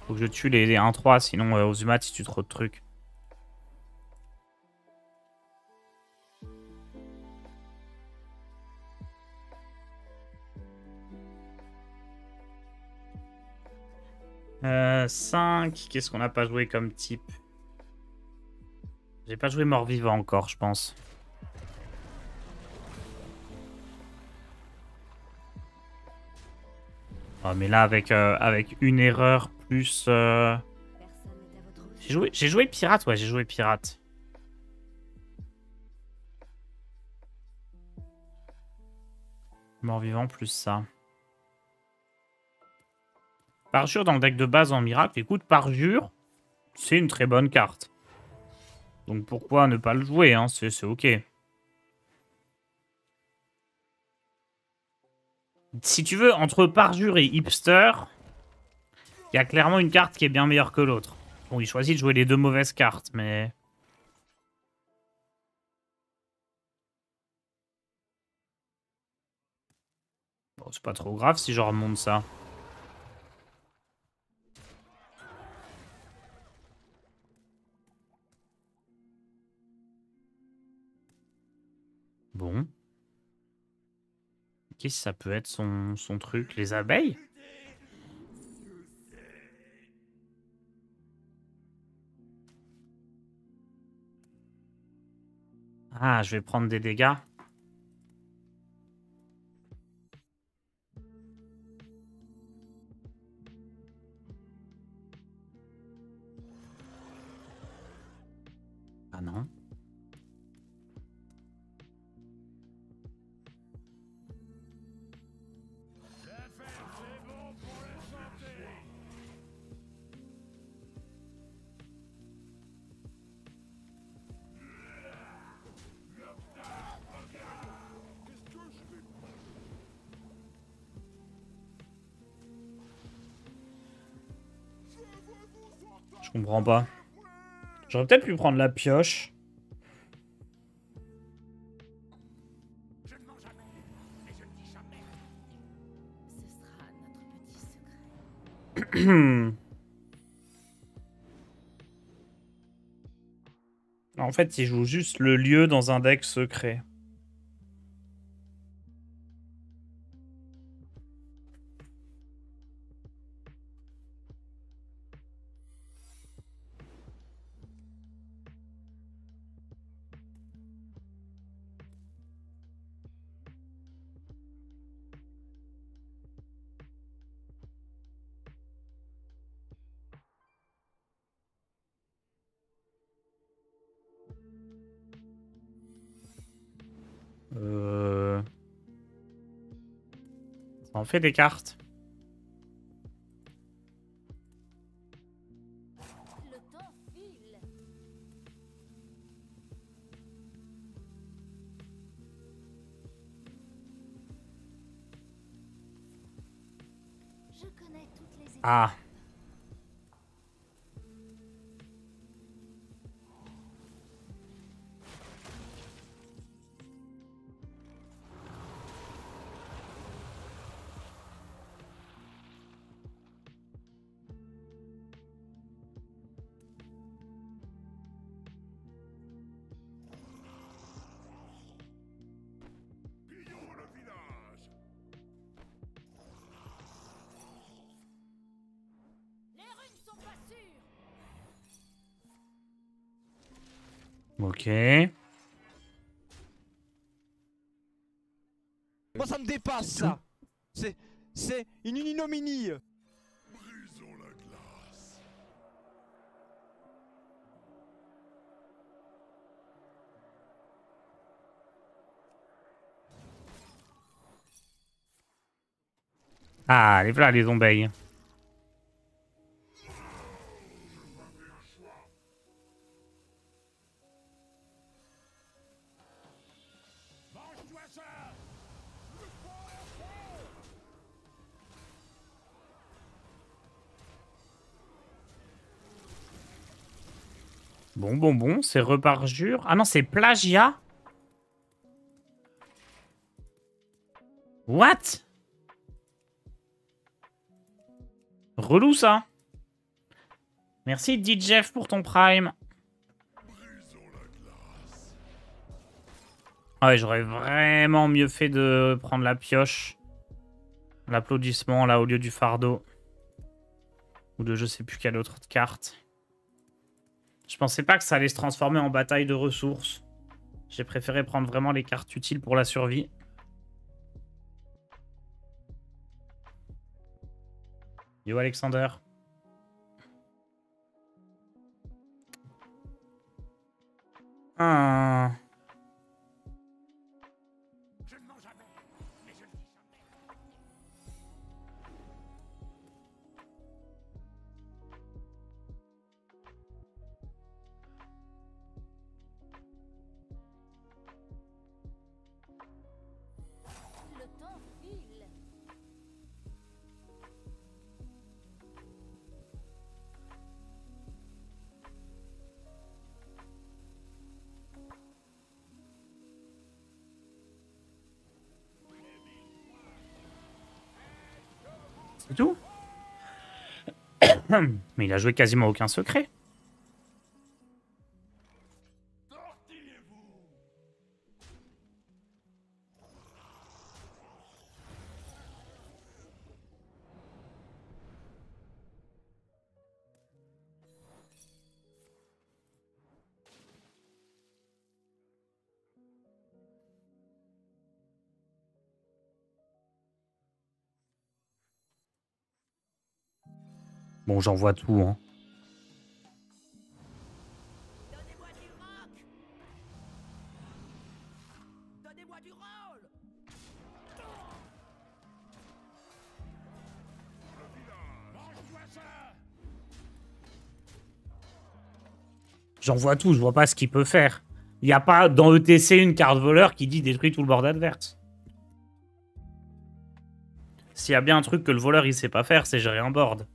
Faut que je tue les 1-3, sinon Ozuma, tu tues trop de trucs. Euh, 5. Qu'est-ce qu'on n'a pas joué comme type? J'ai pas joué mort-vivant encore, je pense. Oh, mais là, avec une erreur plus... Personne n'est à votre recherche. J'ai joué pirate, ouais, j'ai joué pirate. Mort-vivant plus ça. Parjure dans le deck de base en miracle. Écoute, Parjure, c'est une très bonne carte. Donc pourquoi ne pas le jouer, hein, c'est ok. Si tu veux, entre Parjure et Hipster, il y a clairement une carte qui est bien meilleure que l'autre. Bon, il choisit de jouer les deux mauvaises cartes, mais... Bon, c'est pas trop grave si je remonte ça. Bon. Qu'est-ce que ça peut être son truc? Les abeilles? Ah, je vais prendre des dégâts. Ah non. Je comprends pas. J'aurais peut-être pu prendre la pioche. Je ne mens jamais, mais je ne dis jamais. Ce sera notre petit secret. En fait, il joue juste le lieu dans un deck secret. Ça en fait des cartes. Le temps file. Je connais toutes les étapes. Ah. Pillons le village. Les runes sont pas sûres. Ok. ça me dépasse ça. C'est une ignominie. Brisons la glace. Ah, les voilà les zombies. Mange-toi ça. Bon, c'est reparjure. Ah non, c'est plagiat. What? Relou ça. Merci DJF pour ton prime. Ah ouais, j'aurais vraiment mieux fait de prendre la pioche. L'applaudissement là au lieu du fardeau. Ou de je sais plus quelle autre carte. Je pensais pas que ça allait se transformer en bataille de ressources. J'ai préféré prendre vraiment les cartes utiles pour la survie. Yo Alexander. Ah. Je ne mens jamais, mais je ne dis jamais. Le temps file. C'est tout? Mais il a joué quasiment aucun secret. Bon, j'en vois tout, hein. Donnez-moi du rock. Donnez-moi du roll. Mange-toi ça. J'en vois tout, je vois pas ce qu'il peut faire. Il n'y a pas dans ETC une carte voleur qui dit détruit tout le board adverse. S'il y a bien un truc que le voleur il sait pas faire, c'est gérer un board.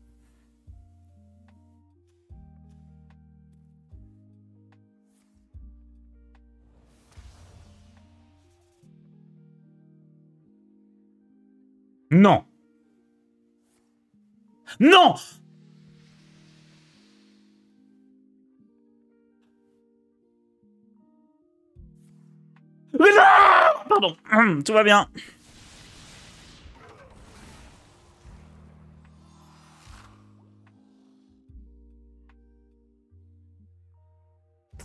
Non. Non. Mais non. Pardon. Tout va bien.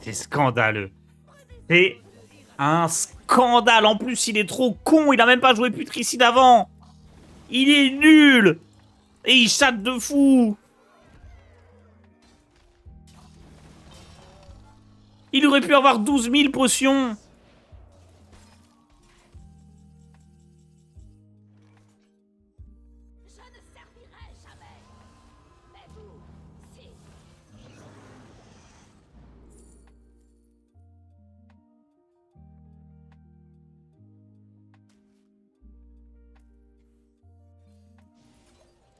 C'est scandaleux. C'est un scandale. En plus, il est trop con. Il a même pas joué putricide avant. Il est nul. Et il chatte de fou. Il aurait pu avoir 12 000 potions. Je ne servirai jamais. Mais vous, si.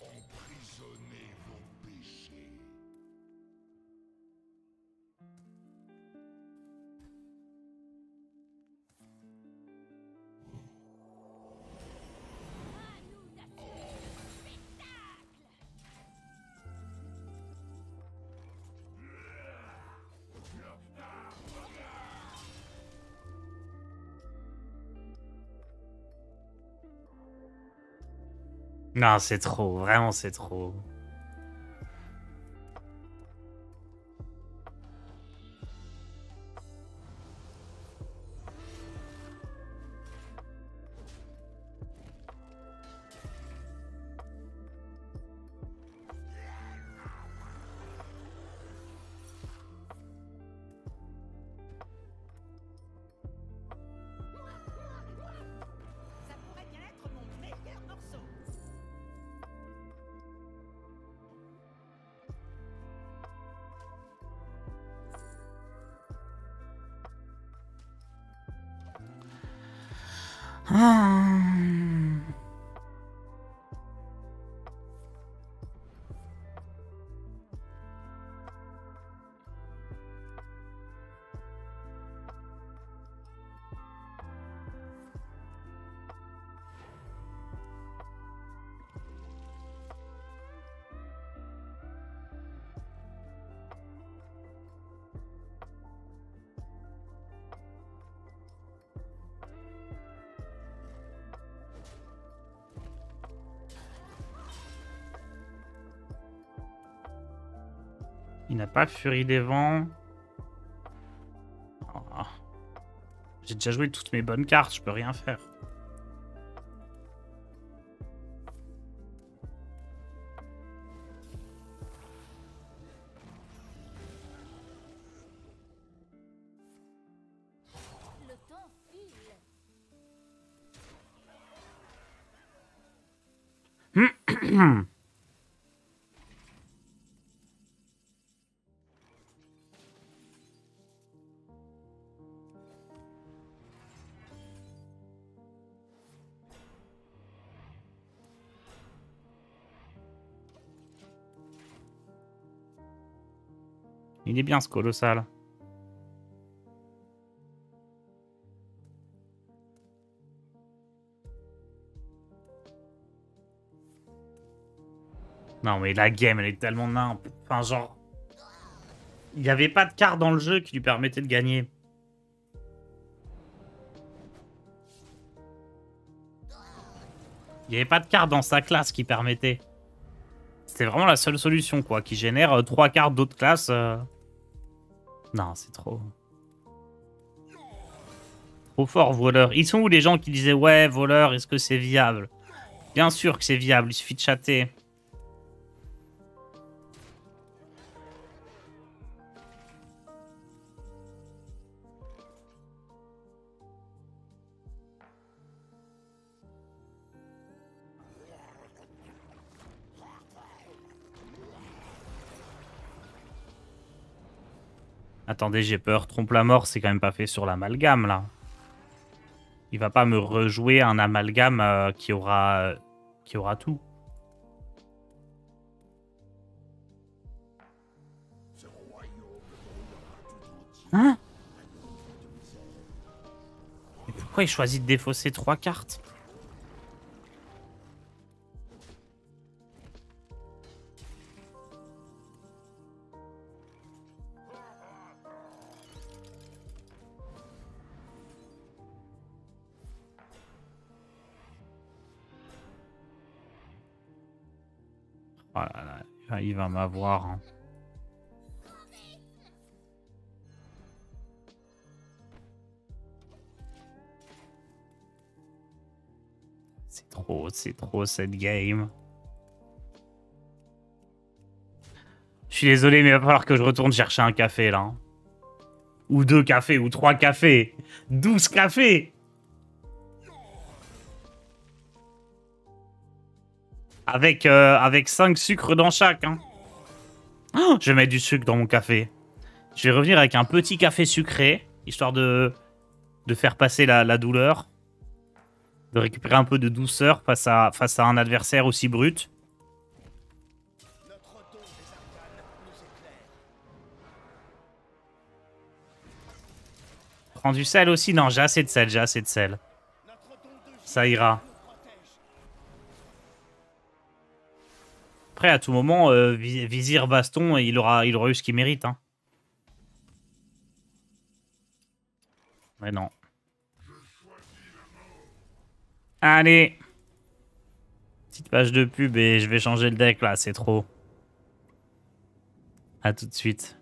Emprisonnez vos péchés. À nous d'assurer le spectacle. Non, c'est trop. Vraiment, c'est trop. Ah. Il n'a pas Furie des Vents. Oh. J'ai déjà joué toutes mes bonnes cartes, je peux rien faire. Le temps file. Il est bien ce colossal. Non mais la game elle est tellement nimp. Enfin genre... Il n'y avait pas de carte dans le jeu qui lui permettait de gagner. Il n'y avait pas de carte dans sa classe qui permettait. C'était vraiment la seule solution quoi, qui génère 3 cartes d'autres classes. Non, c'est trop... Trop fort, voleur. Ils sont où les gens qui disaient ouais, voleur, est-ce que c'est viable? Bien sûr que c'est viable, il suffit de chatter. Attendez, j'ai peur. Trompe la mort, c'est quand même pas fait sur l'amalgame, là. Il va pas me rejouer un amalgame qui aura tout. Hein? Mais pourquoi il choisit de défausser 3 cartes? Oh là là, il va m'avoir. Hein. C'est trop cette game. Je suis désolé, mais il va falloir que je retourne chercher un café là. Hein. Ou 2 cafés, ou 3 cafés. 12 cafés. Avec 5 sucres dans chaque. Hein. Oh, je vais mettre du sucre dans mon café. Je vais revenir avec un petit café sucré, histoire de faire passer la douleur. De récupérer un peu de douceur face à un adversaire aussi brut. Notre don des arcanes nous éclaire. Prends du sel aussi? Non, j'ai assez de sel, j'ai assez de sel. Notre don de Ça ira. nous protège. Après, à tout moment, Vizir Baston, il aura eu ce qu'il mérite. Hein. Mais non. Allez. Petite page de pub et je vais changer le deck là, c'est trop. À tout de suite.